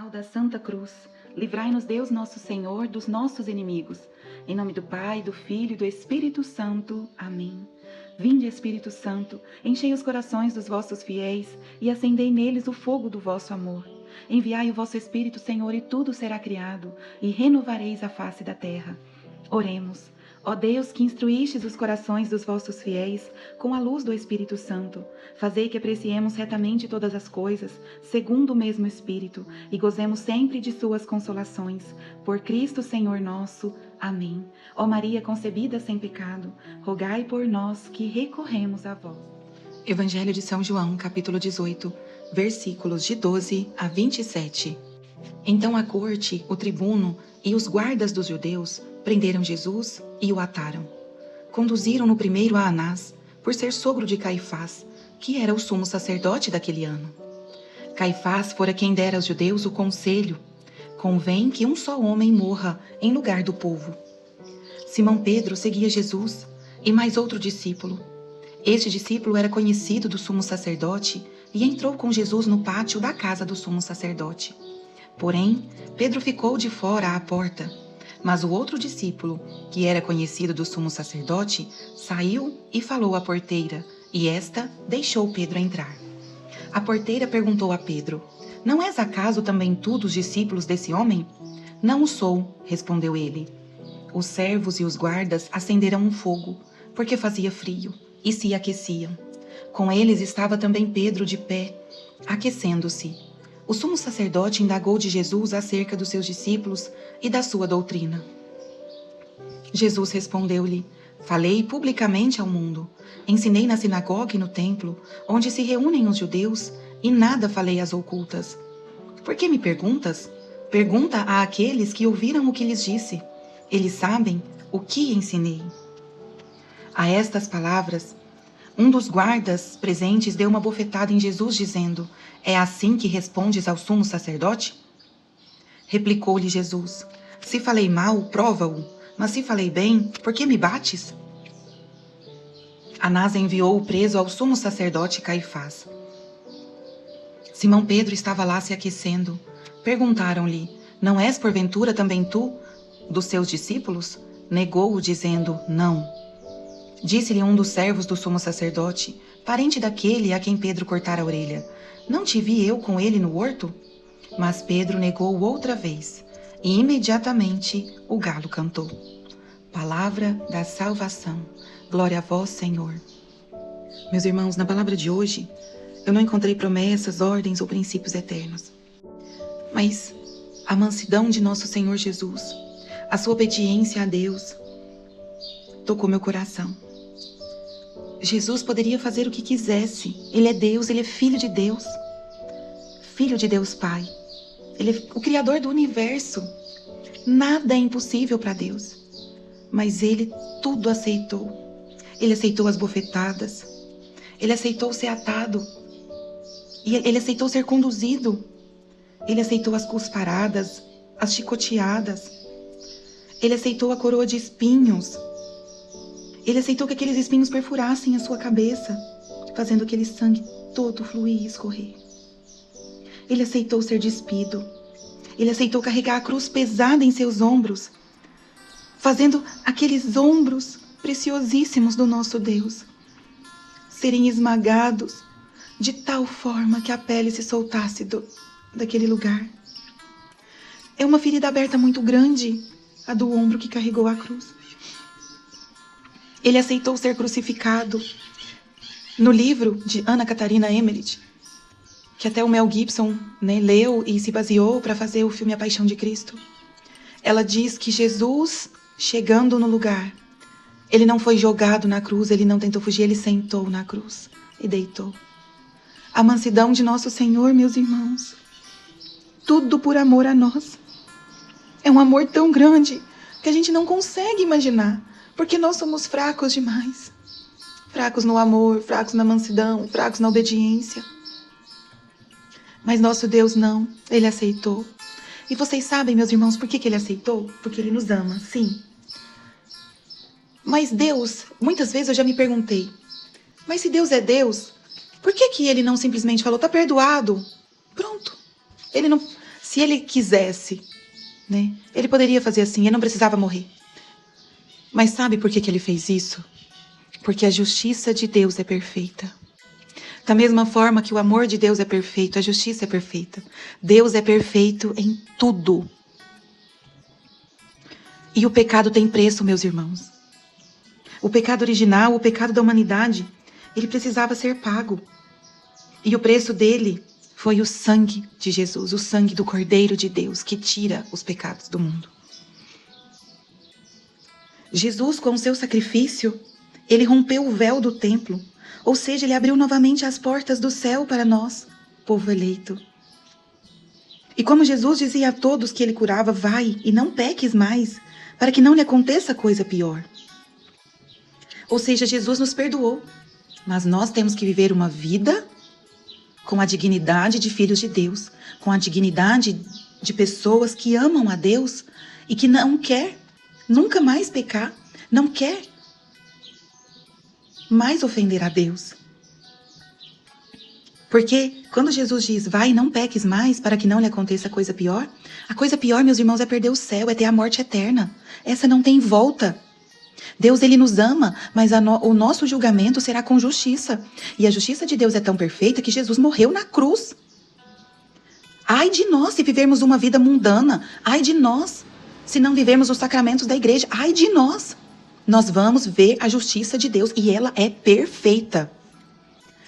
sinal da Santa Cruz, livrai-nos Deus nosso Senhor dos nossos inimigos. Em nome do Pai, do Filho e do Espírito Santo. Amém. Vinde, Espírito Santo, enchei os corações dos vossos fiéis e acendei neles o fogo do vosso amor. Enviai o vosso Espírito, Senhor, e tudo será criado, e renovareis a face da terra. Oremos. Ó Deus, que instruístes os corações dos vossos fiéis com a luz do Espírito Santo, fazei que apreciemos retamente todas as coisas, segundo o mesmo Espírito, e gozemos sempre de suas consolações. Por Cristo, Senhor nosso. Amém. Ó Maria concebida sem pecado, rogai por nós que recorremos a vós. Evangelho de São João, capítulo 18, versículos de 12 a 27. Então a corte, o tribuno e os guardas dos judeus prenderam Jesus e o ataram. Conduziram-no primeiro a Anás, por ser sogro de Caifás, que era o sumo sacerdote daquele ano. Caifás fora quem dera aos judeus o conselho: convém que um só homem morra em lugar do povo. Simão Pedro seguia Jesus e mais outro discípulo. Este discípulo era conhecido do sumo sacerdote e entrou com Jesus no pátio da casa do sumo sacerdote. Porém, Pedro ficou de fora à porta. Mas o outro discípulo, que era conhecido do sumo sacerdote, saiu e falou à porteira, e esta deixou Pedro entrar. A porteira perguntou a Pedro: não és acaso também tu dos discípulos desse homem? Não o sou, respondeu ele. Os servos e os guardas acenderam um fogo, porque fazia frio, e se aqueciam. Com eles estava também Pedro de pé, aquecendo-se. O sumo sacerdote indagou de Jesus acerca dos seus discípulos e da sua doutrina. Jesus respondeu-lhe: falei publicamente ao mundo. Ensinei na sinagoga e no templo, onde se reúnem os judeus, e nada falei às ocultas. Por que me perguntas? Pergunta a aqueles que ouviram o que lhes disse. Eles sabem o que ensinei. A estas palavras, um dos guardas presentes deu uma bofetada em Jesus, dizendo: é assim que respondes ao sumo sacerdote? Replicou-lhe Jesus: se falei mal, prova-o, mas se falei bem, por que me bates? Anás enviou o preso ao sumo sacerdote Caifás. Simão Pedro estava lá se aquecendo. Perguntaram-lhe: não és porventura também tu dos seus discípulos? Negou-o, dizendo: não. Disse-lhe um dos servos do sumo sacerdote, parente daquele a quem Pedro cortara a orelha: não te vi eu com ele no horto? Mas Pedro negou outra vez, e imediatamente o galo cantou. Palavra da salvação. Glória a vós, Senhor. Meus irmãos, na palavra de hoje, eu não encontrei promessas, ordens ou princípios eternos. Mas a mansidão de nosso Senhor Jesus, a sua obediência a Deus, tocou meu coração. Jesus poderia fazer o que quisesse. Ele é Deus, ele é Filho de Deus. Filho de Deus Pai. Ele é o Criador do universo. Nada é impossível para Deus. Mas ele tudo aceitou. Ele aceitou as bofetadas. Ele aceitou ser atado. E ele aceitou ser conduzido. Ele aceitou as cusparadas, as chicoteadas. Ele aceitou a coroa de espinhos. Ele aceitou que aqueles espinhos perfurassem a sua cabeça, fazendo aquele sangue todo fluir e escorrer. Ele aceitou ser despido. Ele aceitou carregar a cruz pesada em seus ombros, fazendo aqueles ombros preciosíssimos do nosso Deus serem esmagados de tal forma que a pele se soltasse daquele lugar. É uma ferida aberta muito grande, a do ombro que carregou a cruz. Ele aceitou ser crucificado. No livro de Ana Catarina Emmerich, que até o Mel Gibson leu e se baseou para fazer o filme A Paixão de Cristo, ela diz que Jesus, chegando no lugar, ele não foi jogado na cruz, ele não tentou fugir, ele sentou na cruz e deitou. A mansidão de nosso Senhor, meus irmãos, tudo por amor a nós. É um amor tão grande que a gente não consegue imaginar, porque nós somos fracos demais. Fracos no amor, fracos na mansidão, fracos na obediência. Mas nosso Deus não, ele aceitou. E vocês sabem, meus irmãos, por que ele aceitou? Porque ele nos ama, sim. Mas Deus, muitas vezes eu já me perguntei, mas se Deus é Deus, por que ele não simplesmente falou, tá perdoado? Pronto. Ele não, Se ele quisesse, né, ele poderia fazer assim, ele não precisava morrer. Mas sabe por que ele fez isso? Porque a justiça de Deus é perfeita. Da mesma forma que o amor de Deus é perfeito, a justiça é perfeita. Deus é perfeito em tudo. E o pecado tem preço, meus irmãos. O pecado original, o pecado da humanidade, ele precisava ser pago. E o preço dele foi o sangue de Jesus, o sangue do Cordeiro de Deus, que tira os pecados do mundo. Jesus, com o seu sacrifício, ele rompeu o véu do templo, ou seja, ele abriu novamente as portas do céu para nós, povo eleito. E como Jesus dizia a todos que ele curava, vai e não peques mais, para que não lhe aconteça coisa pior. Ou seja, Jesus nos perdoou, mas nós temos que viver uma vida com a dignidade de filhos de Deus, com a dignidade de pessoas que amam a Deus e que não quer nunca mais pecar, não quer mais ofender a Deus. Porque quando Jesus diz, vai, não peques mais para que não lhe aconteça coisa pior, a coisa pior, meus irmãos, é perder o céu, é ter a morte eterna. Essa não tem volta. Deus, ele nos ama, mas o nosso julgamento será com justiça. E a justiça de Deus é tão perfeita que Jesus morreu na cruz. Ai de nós se vivermos uma vida mundana. Ai de nós se não vivermos os sacramentos da igreja. Ai de nós. Nós vamos ver a justiça de Deus e ela é perfeita.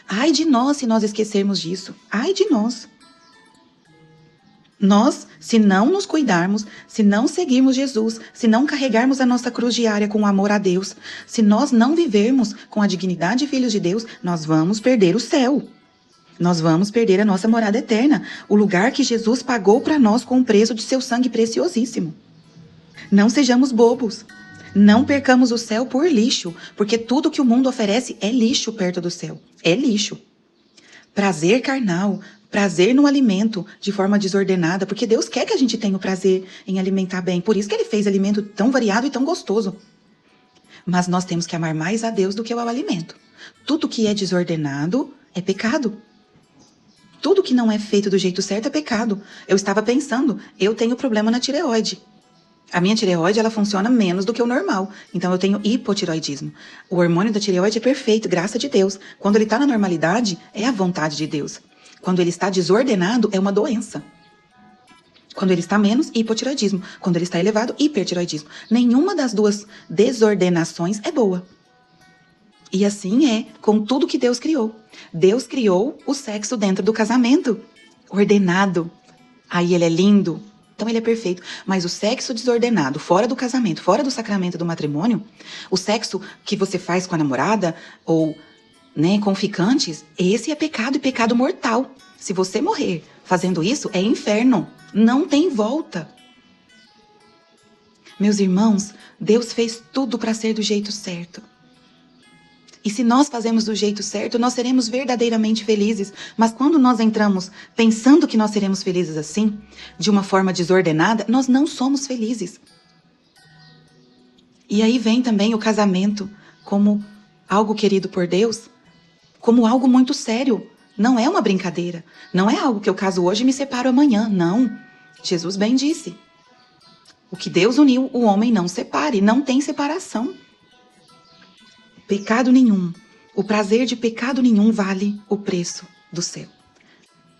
Ai de nós se nós esquecermos disso. Ai de nós. Nós, se não nos cuidarmos, se não seguirmos Jesus, se não carregarmos a nossa cruz diária com amor a Deus, se nós não vivermos com a dignidade de filhos de Deus, nós vamos perder o céu. Nós vamos perder a nossa morada eterna, o lugar que Jesus pagou para nós com o preço de seu sangue preciosíssimo. Não sejamos bobos. Não percamos o céu por lixo, porque tudo que o mundo oferece é lixo perto do céu. É lixo. Prazer carnal, prazer no alimento de forma desordenada, porque Deus quer que a gente tenha o prazer em alimentar bem. Por isso que ele fez alimento tão variado e tão gostoso. Mas nós temos que amar mais a Deus do que ao alimento. Tudo que é desordenado é pecado. Tudo que não é feito do jeito certo é pecado. Eu estava pensando, eu tenho problema na tireoide. A minha tireoide, ela funciona menos do que o normal. Então, eu tenho hipotireoidismo. O hormônio da tireoide é perfeito, graças a Deus. Quando ele está na normalidade, é a vontade de Deus. Quando ele está desordenado, é uma doença. Quando ele está menos, hipotireoidismo. Quando ele está elevado, hipertireoidismo. Nenhuma das duas desordenações é boa. E assim é com tudo que Deus criou. Deus criou o sexo dentro do casamento, ordenado. Aí ele é lindo. Então ele é perfeito, mas o sexo desordenado, fora do casamento, fora do sacramento do matrimônio, o sexo que você faz com a namorada ou, né, com ficantes, esse é pecado e pecado mortal. Se você morrer fazendo isso, é inferno, não tem volta. Meus irmãos, Deus fez tudo para ser do jeito certo. E se nós fazemos do jeito certo, nós seremos verdadeiramente felizes. Mas quando nós entramos pensando que nós seremos felizes assim, de uma forma desordenada, nós não somos felizes. E aí vem também o casamento como algo querido por Deus, como algo muito sério. Não é uma brincadeira. Não é algo que eu caso hoje e me separo amanhã. Não. Jesus bem disse. O que Deus uniu, o homem não separe. Não tem separação. Pecado nenhum, o prazer de pecado nenhum vale o preço do céu.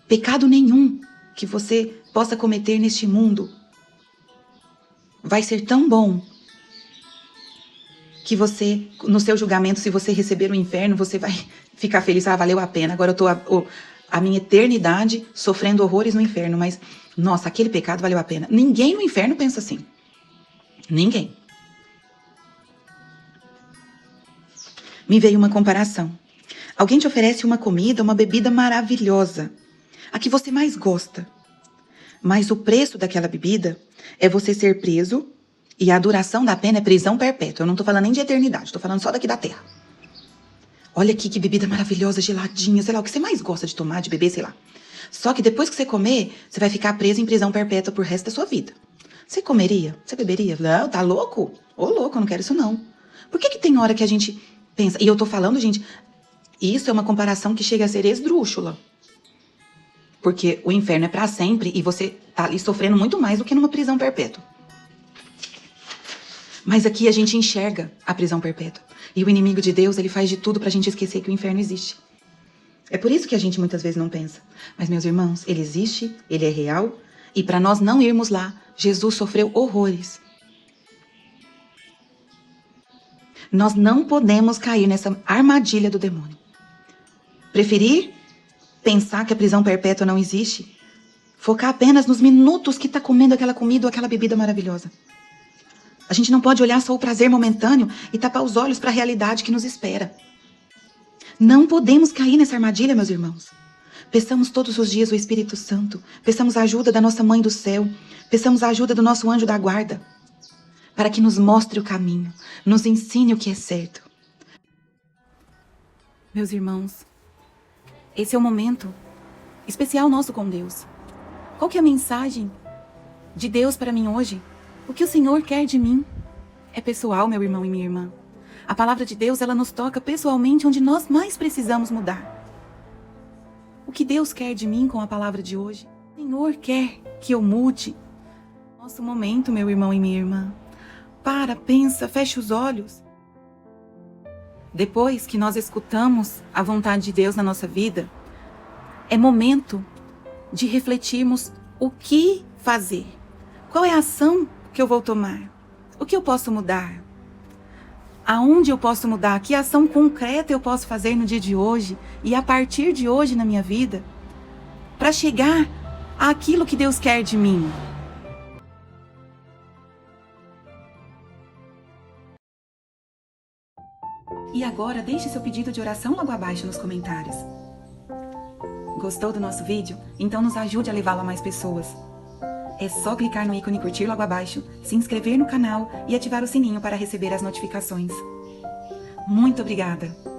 Pecado nenhum que você possa cometer neste mundo vai ser tão bom que você, no seu julgamento, se você receber o inferno, você vai ficar feliz. Ah, valeu a pena, agora eu estou a minha eternidade sofrendo horrores no inferno, mas, nossa, aquele pecado valeu a pena. Ninguém no inferno pensa assim. Ninguém. Me veio uma comparação. Alguém te oferece uma comida, uma bebida maravilhosa, a que você mais gosta. Mas o preço daquela bebida é você ser preso e a duração da pena é prisão perpétua. Eu não estou falando nem de eternidade, estou falando só daqui da terra. Olha aqui que bebida maravilhosa, geladinha, sei lá, o que você mais gosta de tomar, de beber, sei lá. Só que depois que você comer, você vai ficar preso em prisão perpétua por resto da sua vida. Você comeria? Você beberia? Não, tá louco? Ô louco, eu não quero isso não. Por que tem hora que a gente pensa, e eu tô falando, gente, isso é uma comparação que chega a ser esdrúxula. Porque o inferno é pra sempre e você tá ali sofrendo muito mais do que numa prisão perpétua. Mas aqui a gente enxerga a prisão perpétua. E o inimigo de Deus, ele faz de tudo pra gente esquecer que o inferno existe. É por isso que a gente muitas vezes não pensa. Mas, meus irmãos, ele existe, ele é real. E para nós não irmos lá, Jesus sofreu horrores. Nós não podemos cair nessa armadilha do demônio. Preferir pensar que a prisão perpétua não existe, focar apenas nos minutos que está comendo aquela comida ou aquela bebida maravilhosa. A gente não pode olhar só o prazer momentâneo e tapar os olhos para a realidade que nos espera. Não podemos cair nessa armadilha, meus irmãos. Peçamos todos os dias o Espírito Santo, peçamos a ajuda da nossa Mãe do Céu, peçamos a ajuda do nosso anjo da guarda, para que nos mostre o caminho, nos ensine o que é certo. Meus irmãos, esse é o momento especial nosso com Deus. Qual que é a mensagem de Deus para mim hoje? O que o Senhor quer de mim? É pessoal, meu irmão e minha irmã. A palavra de Deus, ela nos toca pessoalmente onde nós mais precisamos mudar. O que Deus quer de mim com a palavra de hoje? O Senhor quer que eu mude. Nosso momento, meu irmão e minha irmã. Para, pensa, fecha os olhos. Depois que nós escutamos a vontade de Deus na nossa vida, é momento de refletirmos o que fazer. Qual é a ação que eu vou tomar? O que eu posso mudar? Aonde eu posso mudar? Que ação concreta eu posso fazer no dia de hoje e a partir de hoje na minha vida para chegar àquilo que Deus quer de mim? E agora deixe seu pedido de oração logo abaixo nos comentários. Gostou do nosso vídeo? Então nos ajude a levá-lo a mais pessoas. É só clicar no ícone curtir logo abaixo, se inscrever no canal e ativar o sininho para receber as notificações. Muito obrigada!